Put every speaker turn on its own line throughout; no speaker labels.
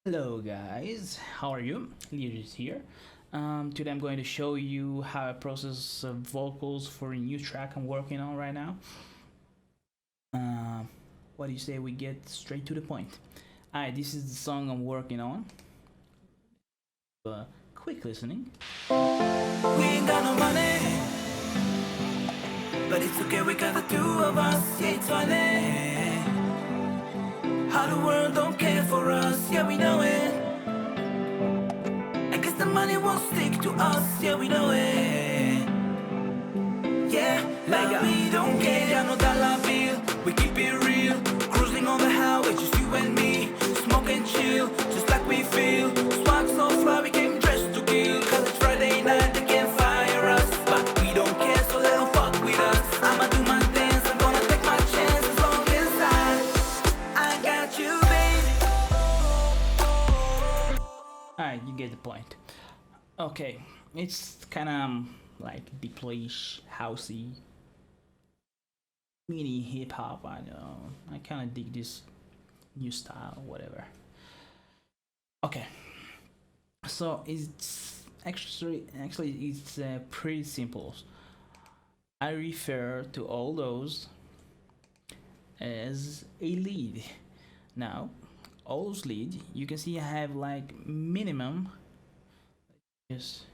Hello guys, how are you? Leaders here. Today I'm going to show you how I process vocals for a new track I'm working on right now. What do you say we get straight to the point? Alright, this is the song I'm working on. Quick listening.
We ain't got no money, but it's okay, we got the two of us. Yeah, it's funny how the world don't care for us. Yeah, we know it. I guess the money won't stick to us. Yeah, we know it. Yeah, like we don't care. Yeah, no dollar bill. We keep it real. Cruising on the highway, just you and me. Smoke and chill, just like we feel. Swag so fly, we came dressed to kill. Cause it's Friday night, they can't fire us. But we don't care, so let them fuck with us. I'ma do my dance, I'm gonna take my chance. As long as I got you, baby.
Alright, you get the point. Okay, it's kinda like deployish, housey, mini hip hop. I know. I kinda dig this new style, whatever. Okay, so it's pretty simple. I refer to all those as a lead. Now, all those lead, you can see I have like minimum. Just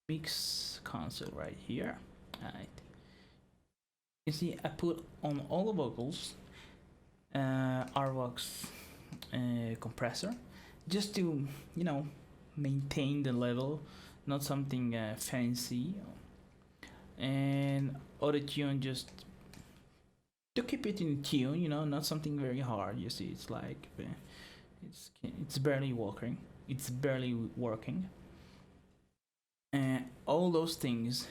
mix console right here. Alright, you see I put on all the vocals RVox compressor just to maintain the level, not something fancy, and auto tune just to keep it in tune, not something very hard. You see, it's like it's barely working. It's barely working, and all those things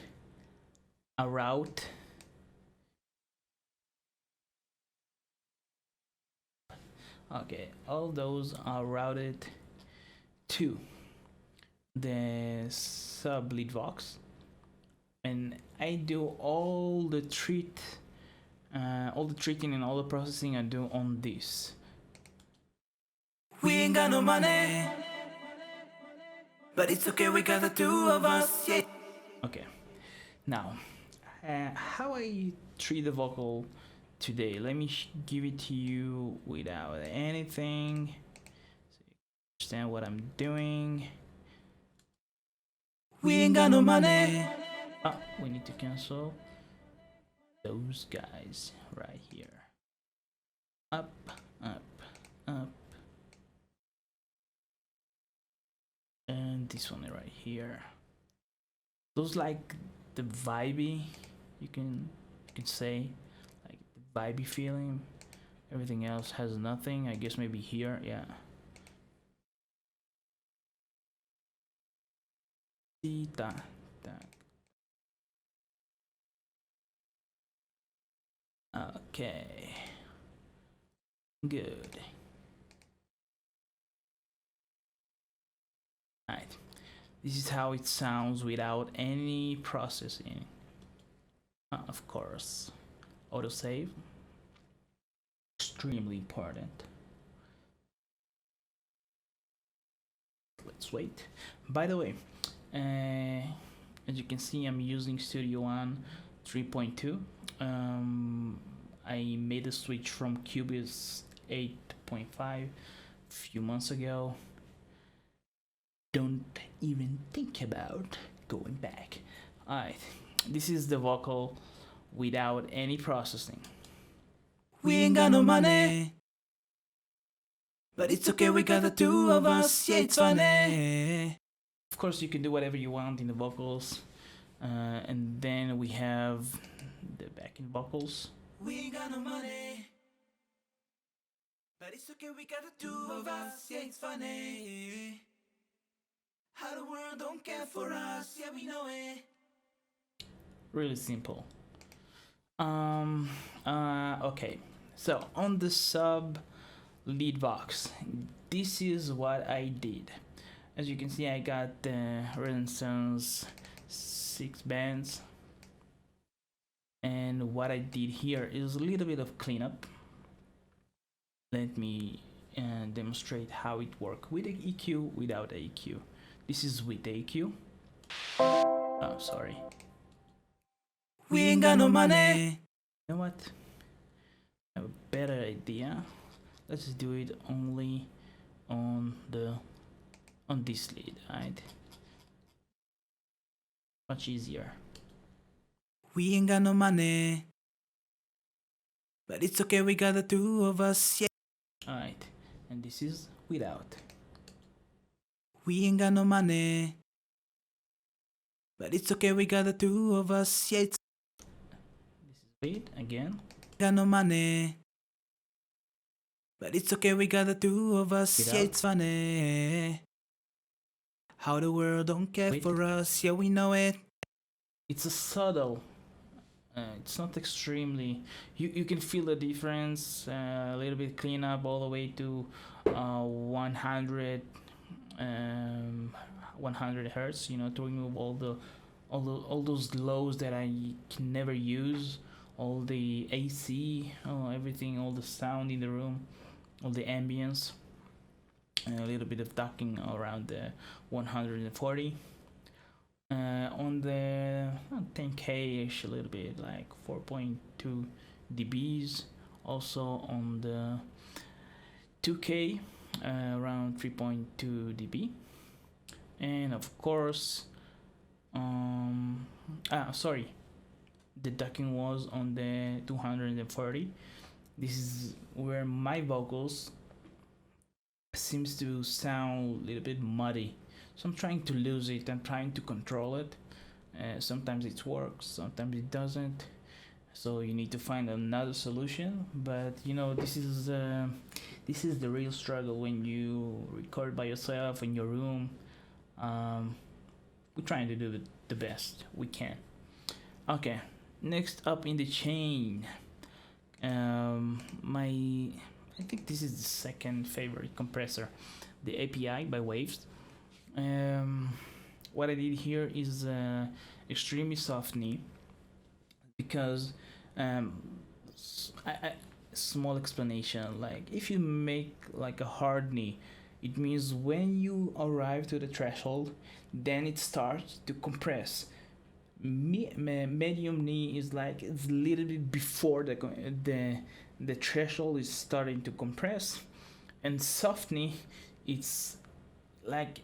are route. Okay, all those are routed to the sub lead vox, and I do all the treating and all the processing I do on this.
We ain't got no money, but it's okay, we got the two of us. Yeah.
Okay, now how I treat the vocal today. Let me give it to you without anything, so you understand what I'm doing.
We ain't got no money.
We need to cancel those guys right here. Up, up, up, and this one right here. Those like the vibey, you can say, like the vibey feeling. Everything else has nothing. I guess maybe here, yeah. Okay, good. Alright, this is how it sounds without any processing. Of course, autosave, extremely important. Let's wait. By the way, as you can see, I'm using Studio One 3.2. I made a switch from Cubase 8.5 a few months ago. Don't even think about going back. Alright, this is the vocal without any processing.
We ain't got no money, but it's okay, we got the two of us. Yeah, it's funny.
Of course, you can do whatever you want in the vocals, and then we have the backing vocals.
We ain't got no money, but it's okay, we got the two of us. Yeah, it's funny how the world don't care for us. Yeah, we know it.
Really simple. Okay, so on the sub lead box, this is what I did. As you can see, I got the Renaissance 6 bands, and what I did here is a little bit of cleanup. Let me demonstrate how it works with the EQ, without the EQ. This is with the EQ. Oh, sorry.
We ain't got no money.
You know what? I have a better idea. Let's do it only on this lead, right? Much easier.
We ain't got no money, but it's okay, we got the two of us, yeah.
Alright, and this is without.
We ain't got no money, but it's okay, we got the two of us, yeah.
This is with again.
Got no money, but it's okay, we got the two of us,
Without.
yeah, it's funny how the world don't care for us, yeah, we know it.
It's a subtle. It's not extremely. You can feel the difference. A little bit clean up all the way to 100 hertz. You know, to remove all those lows that I can never use. All the AC, everything, all the sound in the room, all the ambience. And a little bit of ducking around the 140. On the 10K-ish, a little bit, like 4.2 dBs. Also on the 2K, around 3.2 dB. And of course, the ducking was on the 240. This is where my vocals seems to sound a little bit muddy. So I'm trying to lose it, I'm trying to control it. Sometimes it works, sometimes it doesn't. So you need to find another solution. But you know, this is the real struggle when you record by yourself in your room. We're trying to do the best we can. Okay, next up in the chain, I think this is the second favorite compressor, the API by Waves. What I did here is extremely soft knee, because small explanation, like if you make like a hard knee, it means when you arrive to the threshold, then it starts to compress. Medium knee is like it's a little bit before the threshold is starting to compress, and soft knee, it's like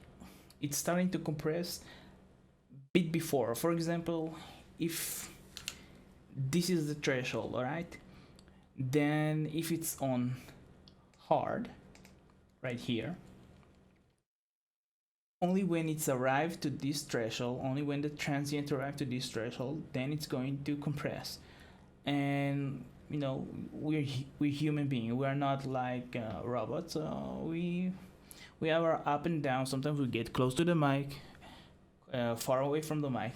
it's starting to compress bit before. For example, if this is the threshold, all right, then if it's on hard right here, only when it's arrived to this threshold, only when the transient arrived to this threshold, then it's going to compress. And you know, we're human beings, we are not like robots. We have our up and down. Sometimes we get close to the mic, far away from the mic.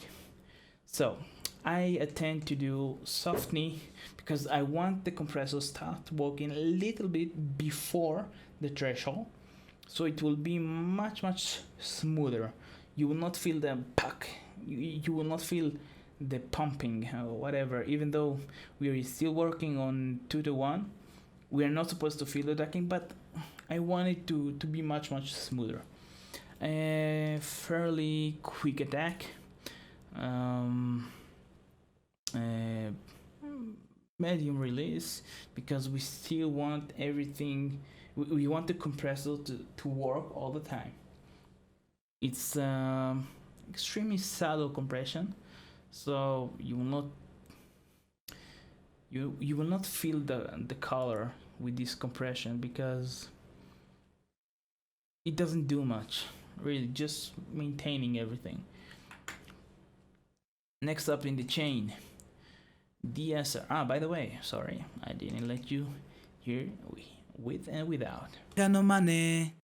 So I tend to do soft knee because I want the compressor to start working a little bit before the threshold, so it will be much smoother. You will not feel the puck. You will not feel the pumping or whatever. Even though we are still working on 2-to-1, we are not supposed to feel the ducking, but I want it to be much smoother. Fairly quick attack. Medium release, because we still want everything. We want the compressor to work all the time. It's extremely subtle compression, so you will not feel the color with this compression, because it doesn't do much, really, just maintaining everything. Next up in the chain, De-esser. By the way, sorry, I didn't let you hear with and without.
Got no money,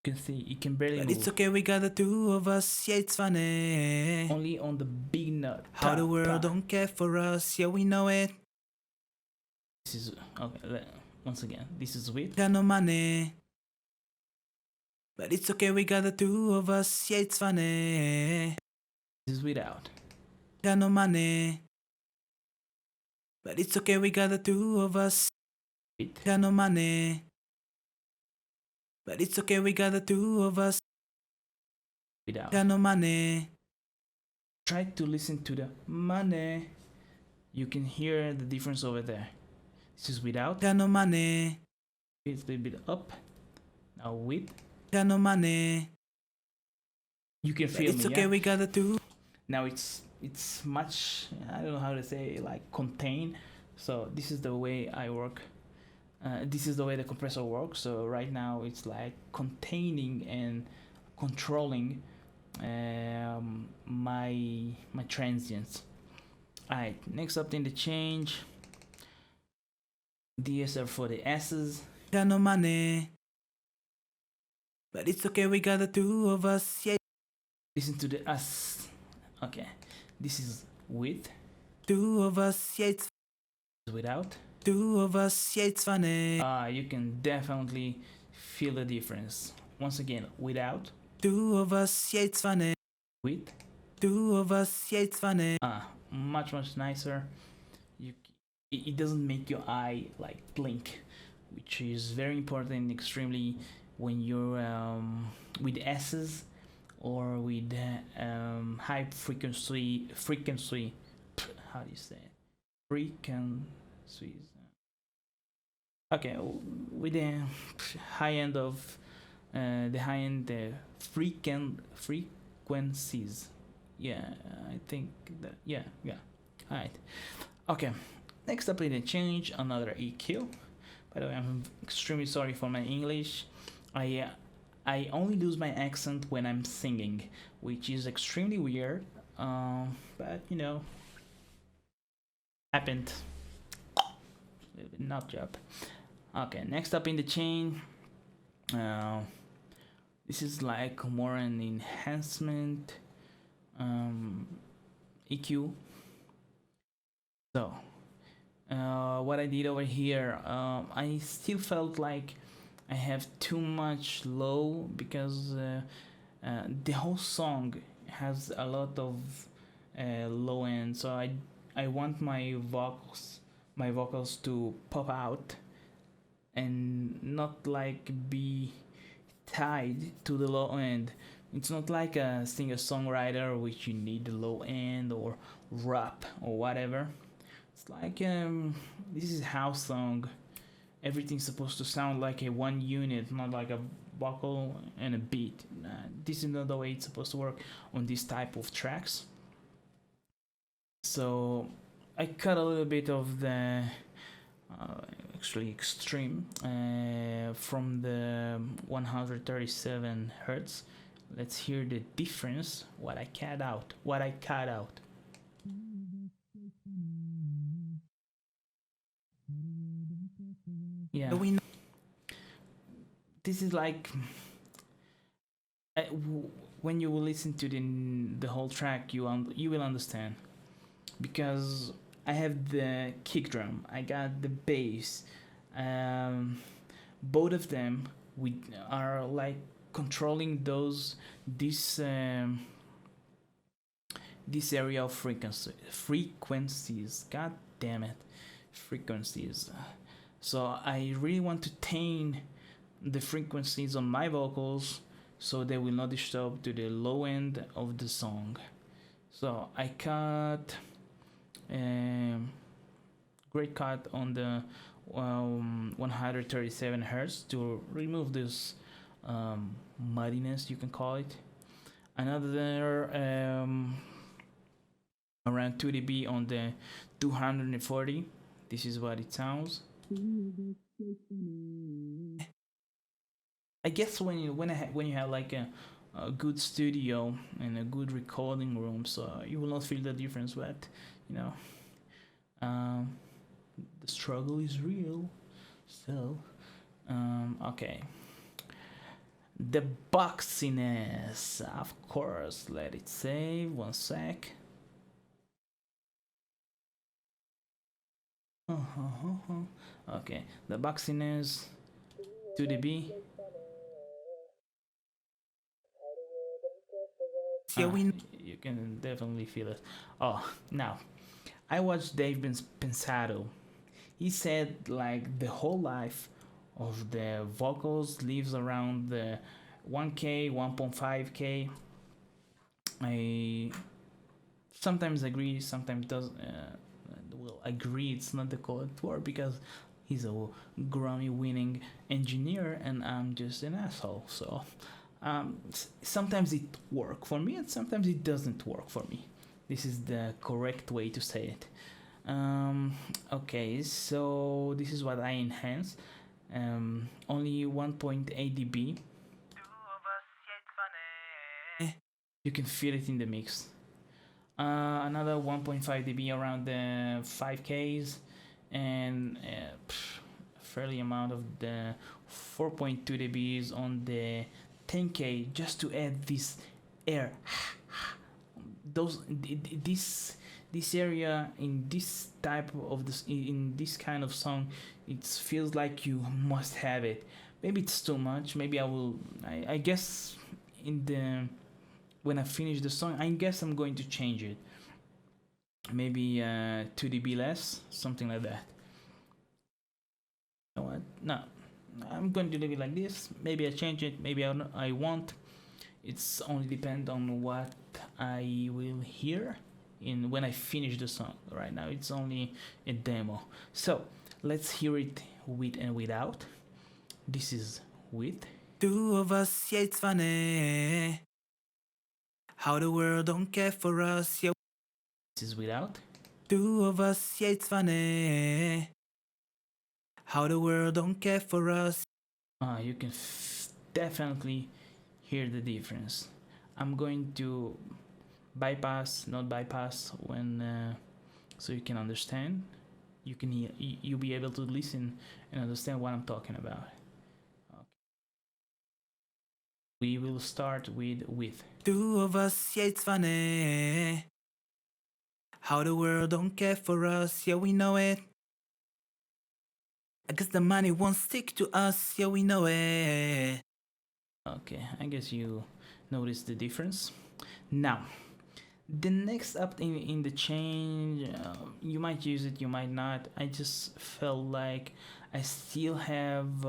You can see you can barely
but
move.
it's okay, we got the two of us, yeah, it's funny
Only on the big nut.
how the world don't care for us, yeah, we know it.
This is okay. Once again, this is with.
Got no money, but it's okay, we got the two of us, yeah, it's funny.
This is without.
Got no money, but it's okay, we got the two of us.
With.
Got no money, but it's okay, we got the two of us.
Without.
Got no money.
Try to listen to the money. You can hear the difference over there. This is without.
Got no money.
It's a little bit up. Now with.
Got no money.
You can
But
feel
it's
me.
okay,
Yeah?
we got the two.
Now it's much, I don't know how to say, like contain. So this is the way I work. This is the way the compressor works. So right now it's like containing and controlling my transients. Alright, next up in the change, De-esser for the S's.
Got no money. But it's okay, we got the two of us. Yeah.
Listen to the S. Okay, this is with.
Two of us, yeah, it's
Without.
two of us, yeah, it's funny.
You can definitely feel the difference. Once again, without.
Two of us, yeah, it's funny.
With.
Two of us, yeah, it's funny.
Much nicer. It doesn't make your eye like blink, which is very important, extremely when you're with S's or with high frequency. How do you say it? Frequencies. Okay, with the high end of frequencies. Yeah, I think that. Yeah. All right. Okay. Next up in the change, another EQ. By the way, I'm extremely sorry for my English. I only lose my accent when I'm singing, which is extremely weird. But you know, happened. Not job. Okay, next up in the chain. This is like more an enhancement EQ. So what I did over here, I still felt like I have too much low because the whole song has a lot of low end, so I want my vocals to pop out and not like be tied to the low end. It's not like a singer-songwriter which you need the low end or rap or whatever. It's like this is house song. Everything's supposed to sound like a one unit, not like a vocal and a beat. This is not the way it's supposed to work on this type of tracks. So I cut a little bit of the actually extreme from the 137 hertz. Let's hear the difference. What I cut out. Yeah. This is like when you will listen to the whole track, you will understand, because I have the kick drum, I got the bass, both of them are like controlling this area of frequencies. God damn it, frequencies. So I really want to tame the frequencies on my vocals so they will not disturb to the low end of the song. So I cut great cut on the 137 hertz to remove this muddiness, you can call it. Another around 2 dB on the 240. This is what it sounds. I guess when you have like a good studio and a good recording room, so you will not feel the difference, but you know, the struggle is real. So okay, the boxiness, of course. Let it save 1 sec. Okay, the boxiness 2 dB. You can definitely feel it. Oh, now I watched Dave Pensado. He said like the whole life of the vocals lives around the 1K, 1.5K. I sometimes agree, sometimes does. Will agree it's not the correct word because he's a Grammy-winning engineer and I'm just an asshole. So sometimes it works for me and sometimes it doesn't work for me. This is the correct way to say it. Okay, so this is what I enhance. Only 1.8 dB. You can feel it in the mix. Another 1.5 dB around the 5Ks, and fairly amount of the 4.2 dBs on the 10K, just to add this air. This area in this type of this in this kind of song, it feels like you must have it. Maybe it's too much. Maybe I guess in the when I finish the song, I guess I'm going to change it. Maybe 2 dB less, something like that. You know what? No, I'm going to leave it like this. Maybe I change it. Maybe I won't. It's only depend on what I will hear when I finish the song. Right now, it's only a demo. So let's hear it with and without. This is with.
Two of us, yeah, it's funny how the world don't care for us, yeah.
This is without.
Two of us, yeah, it's funny how the world don't care for us.
You can definitely hear the difference. I'm going to not bypass when so you can understand. You can hear. You'll be able to listen and understand what I'm talking about. Okay. We will start with.
Two of us, yeah, it's funny how the world don't care for us, yeah, we know it. I guess the money won't stick to us, yeah, we know it.
Okay, I guess you noticed the difference. Now, the next up in the change, you might use it, you might not. I just felt like I still have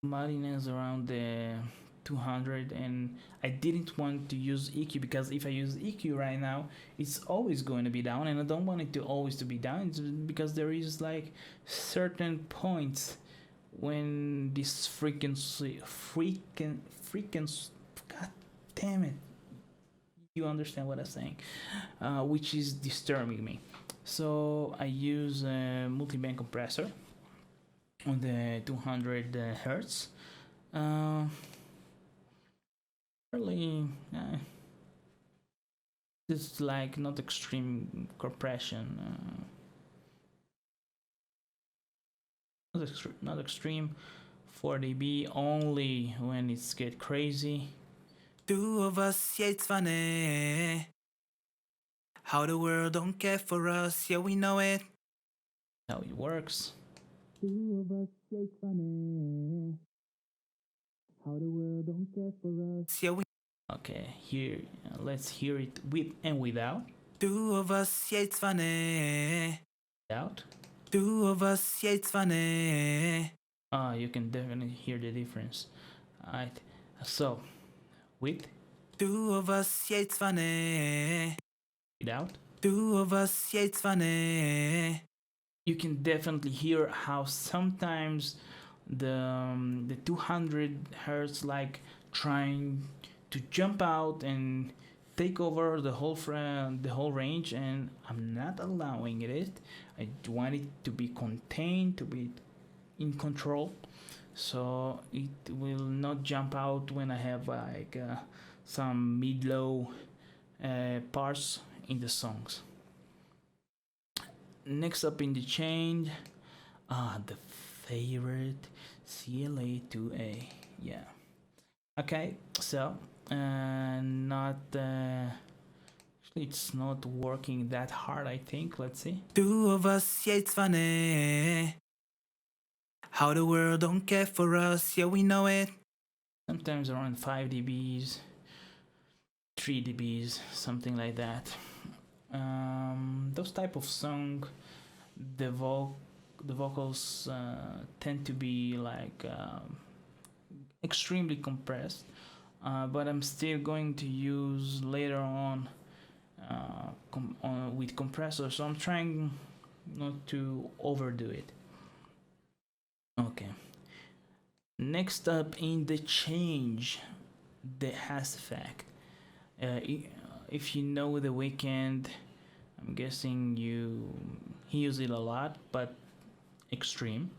muddiness around the 200, and I didn't want to use EQ because if I use EQ right now, it's always going to be down, and I don't want it to always to be down. It's because there is like certain points when this frequency, god damn it, you understand what I'm saying, which is disturbing me. So I use a multiband compressor on the 200 hertz. Really, it's like not extreme compression. Not extreme. 4 dB only when it's get crazy.
Two of us, yeah, it's funny how the world don't care for us, yeah, we know it.
How it works.
Two of us, yeah, it's funny how the world don't care for us, yeah, we.
Okay, here, let's hear it with and without.
Two of us, yeah, it's funny.
Without.
Two of us, yeah, it's funny.
You can definitely hear the difference. Alright, so with.
Two of us, yeah, it's funny.
Without.
Two of us, yeah, it's funny.
You can definitely hear how sometimes the 200 hertz like trying to jump out and take over the whole range, and I'm not allowing it. I want it to be contained, to be in control, so it will not jump out when I have like some mid-low parts in the songs. Next up in the change, the favorite CLA to A. Yeah. Okay, so not actually it's not working that hard, I think. Let's see.
Two of us, yeah, it's funny how the world don't care for us, yeah, we know it.
Sometimes around 5 dBs, 3 dBs, something like that. Those type of song, the the vocals tend to be like extremely compressed, but I'm still going to use later on with compressor, so I'm trying not to overdo it. Okay, next up in the change, the has effect. If you know The Weeknd, I'm guessing he uses it a lot, but extreme.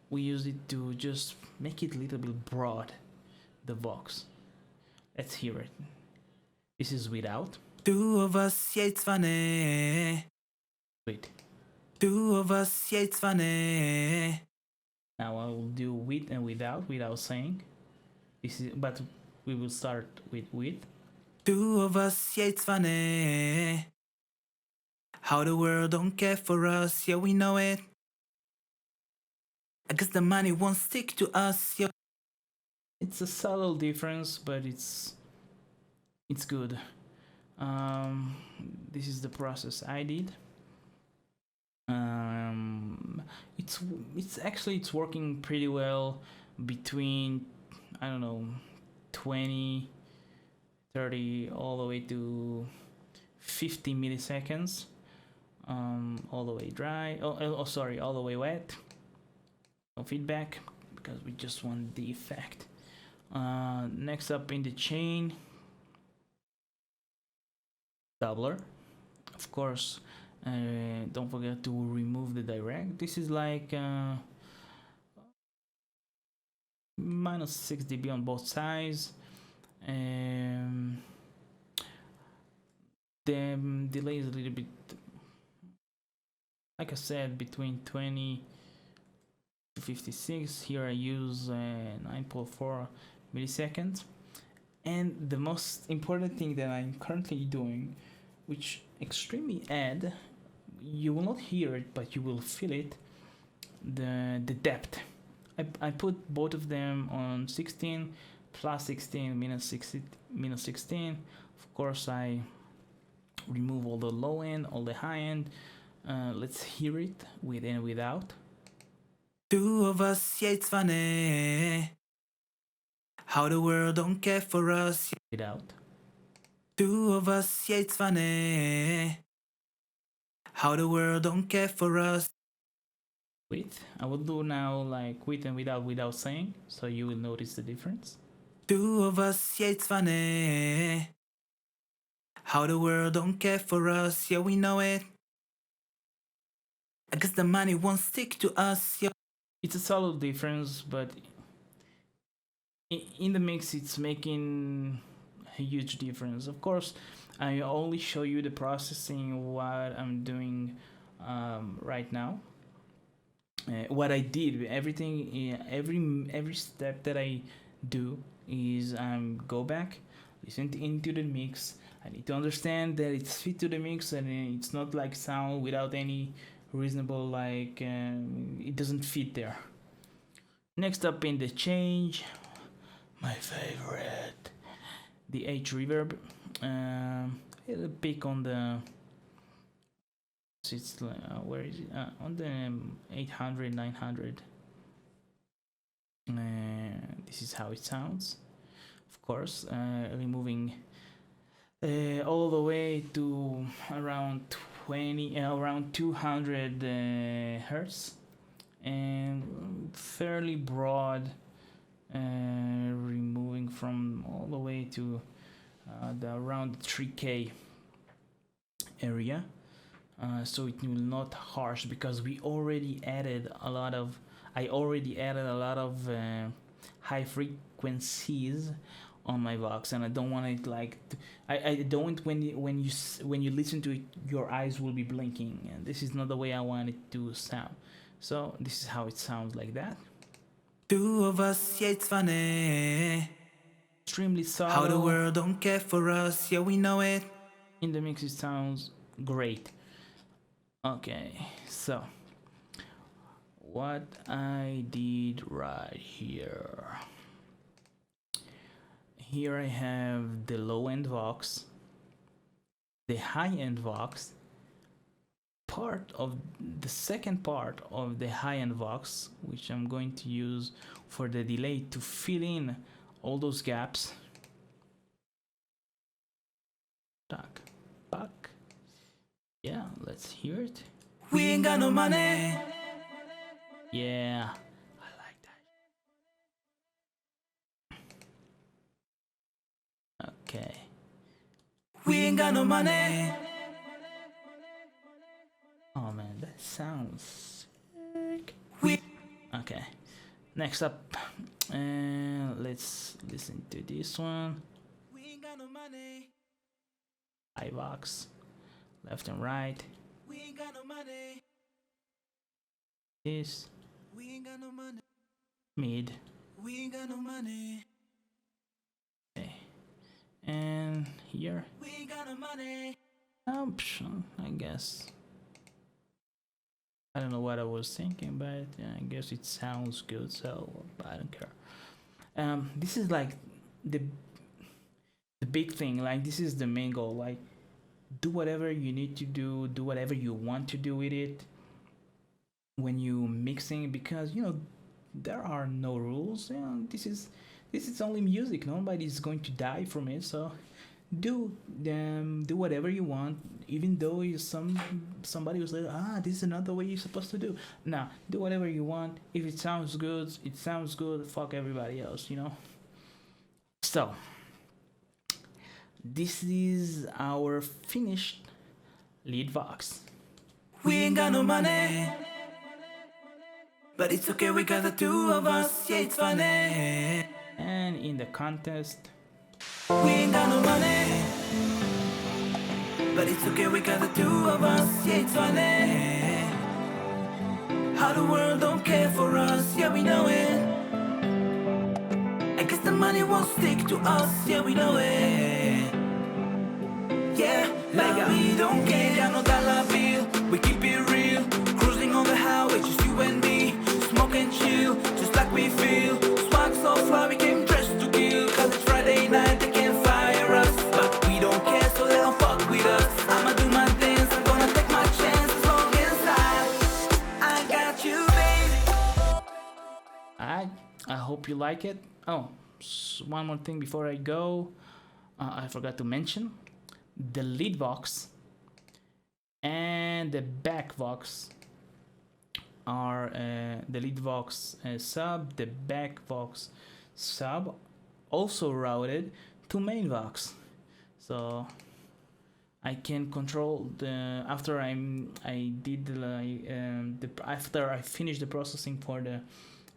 We use it to just make it a little bit broad, the Vox. Let's hear it. This is without.
Two of us, yeah, it's funny.
Wait.
Two of us, yeah, it's funny.
Now I will do with and without saying. This is, but we will start with.
Two of us, yeah, it's funny. How the world don't care for us, yeah, we know it. I guess the money won't stick to us, yeah.
It's a subtle difference, but it's good. This is the process I did. It's working pretty well between, I don't know, 20, 30, all the way to 50 milliseconds. All the way dry. Sorry, all the way wet. No feedback because we just want the effect. Next up in the chain, doubler. Of course, don't forget to remove the direct. This is like minus 6 dB on both sides. The delay is a little bit, like I said, between 20 to 56. Here I use 9.4 milliseconds. And the most important thing that I'm currently doing, which extremely add, you will not hear it, but you will feel it, the depth. I put both of them on 16, plus 16, minus 16. Of course, I remove all the low end, all the high end. Let's hear it with and without.
Two of us, yeah, it's funny. How the world don't care for us.
Without.
Two of us, yeah, it's funny. How the world don't care for us.
With. I will do now like with and without saying, so you will notice the difference.
Two of us, yeah, it's funny. How the world don't care for us, yeah, we know it. I guess the money won't stick to us, yeah.
It's a subtle difference, but in the mix it's making a huge difference. Of course, I only show you the processing, what I'm doing right now. What I did, everything, every step that I do is go back, listen into the mix. I need to understand that it's fit to the mix and it's not like sound without any reasonable, like it doesn't fit there. Next up in the change, my favorite, the H reverb. It'll pick on the, it's where is it, on the 800, 900. This is how it sounds. Of course, removing all the way to around 200 hertz, and fairly broad, removing from all the way to around 3K area, so it will not harsh, because I already added a lot of high frequencies on my Vox, and I don't want it like I don't when you listen to it, your eyes will be blinking, and this is not the way I want it to sound. So this is how it sounds, like that.
Two of us, yeah, it's funny.
Extremely subtle.
How the world don't care for us, yeah, we know it.
In the mix it sounds great. Okay, so what I did right here. Here I have the low-end Vox, the high-end Vox, part of the second part of the high-end Vox, which I'm going to use for the delay to fill in all those gaps. Tack, back. Yeah, let's hear it.
We ain't got no money.
Yeah, I like that. Okay.
We ain't got no money.
Oh man, that sounds sick.
We
Okay. Next up, let's listen to this one.
We ain't got no money.
iVox, left and right.
We ain't got no money.
This
We ain't got no money.
mid.
We ain't got no money.
Okay. And here,
We ain't got no money.
option, I guess. I don't know what I was thinking, but I guess it sounds good, so I don't care. This is like the big thing. Like, this is the main goal. Like, do whatever you need to do whatever you want to do with it when you mixing, because you know there are no rules. You know, this is only music. Nobody's going to die from it. So do whatever you want, even though somebody was like, this is not the way you're supposed to do. Nah, do whatever you want. If it sounds good, it sounds good. Fuck everybody else, you know. So this is our finished lead Vox.
We ain't got no money. But it's okay, we got the two of us. Yeah, it's funny.
And in the contest,
We ain't got no money. But it's okay, we got the two of us. Yeah, it's funny. How the world don't care for us. Yeah, we know it. I guess the money won't stick to us. Yeah, we know it. Yeah, like we don't care. Got no dollar bill. We keep it real. Cruising on the highway, just you and me. Smoke and chill, just like we feel. Swag so fly, we came dressed to kill. Cause it's Friday night, they can't fire us. But we don't care, so they don't fuck with us. I'ma do my dance, I'm gonna take my chance. As long as I got you, baby.
I hope you like it. Oh, one more thing before I go. I forgot to mention the lead Vox and the back Vox are the lead Vox sub, the back Vox sub, also routed to main Vox. So I can control the after I finished the processing for the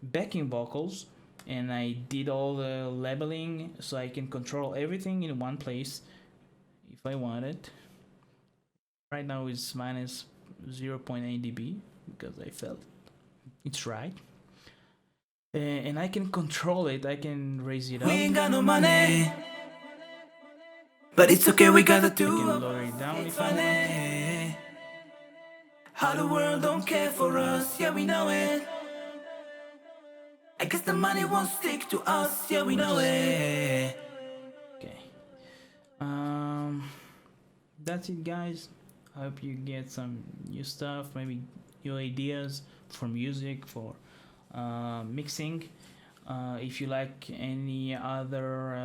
backing vocals, and I did all the labeling, so I can control everything in one place if I want it. Right now it's minus 0.8 dB because I felt it's right. And I can control it, I can raise it up.
We ain't got no money. But it's okay, we got the
I
two
can
of
lower it down
It's
if I want.
funny. How the world don't care for us, yeah, we know it. I guess the money won't stick to us, yeah, we know it.
Okay. That's it, guys. I hope you get some new stuff, maybe new ideas for music, for mixing. If you like any other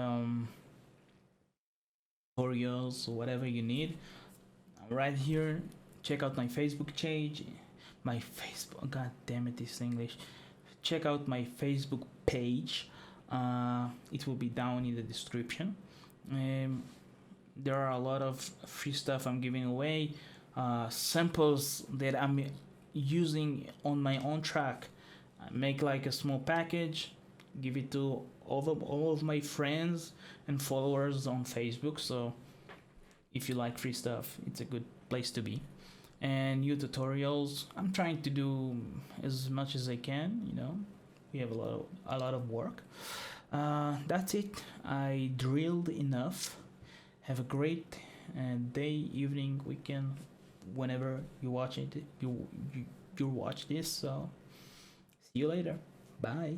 tutorials or whatever you need, I'm right here. Check out my Facebook page. God damn it, this English. Check out my Facebook page. It will be down in the description. There are a lot of free stuff I'm giving away, samples that I'm using on my own track. I make like a small package, give it to all of my friends and followers on Facebook. So if you like free stuff, it's a good place to be. And new tutorials, I'm trying to do as much as I can. You know, we have a lot of work. That's it. I drilled enough. Have a great day, evening, weekend, whenever you watch it. You watch this. So see you later. Bye.